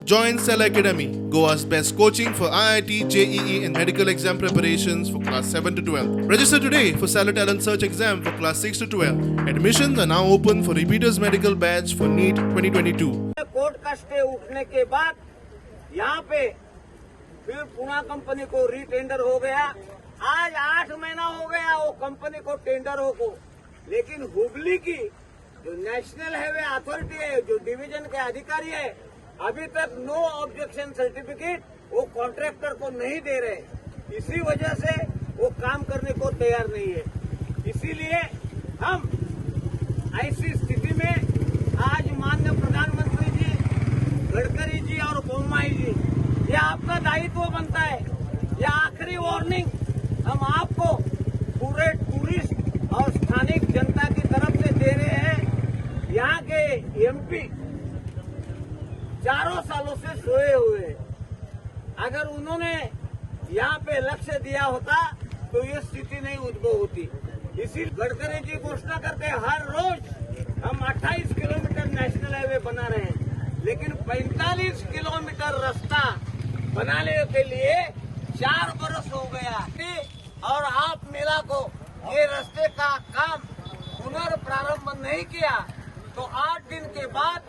Join Stella Academy, Goa's best coaching for IIT, JEE and medical exam preparations for class 7 to 12. Register today for Stella Talent Search exam for class 6 to 12. Admissions are now open for repeaters medical batch for NEET 2022. Court का stay उठने के बाद यहाँ पे फिर Pune company को रीटेंडर हो गया। आज 8 महीना हो गया वो कंपनी को टेंडरों को, लेकिन हुबली की जो नेशनल हाईवे अथॉरिटी है, जो डिवीजन के अधिकारी है, अभी तक नो ऑब्जेक्शन सर्टिफिकेट वो कॉन्ट्रैक्टर को नहीं दे रहे। इसी वजह से वो काम करने को तैयार नहीं है। इसीलिए हम ऐसी स्थिति में आज माननीय प्रधानमंत्री जी, गडकरी जी और बोम्माई जी, ये आपका दायित्व बनता है। ये आखिरी वार्निंग हम आपको पूरे टूरिस्ट और स्थानिक जनता की तरफ से दे रहे हैं। यहाँ के एमपी 4 सालों से सोए हुए हैं। अगर उन्होंने यहाँ पे लक्ष्य दिया होता तो ये स्थिति नहीं उद्भव होती। इसी गडकरी जी घोषणा करके हर रोज हम 28 किलोमीटर नेशनल हाईवे बना रहे हैं, लेकिन 45 किलोमीटर रास्ता बनाने के लिए 4 बरस हो गया और आप मेला को ये रास्ते का काम पुनर्प्रारंभ नहीं किया तो 8 दिन के बाद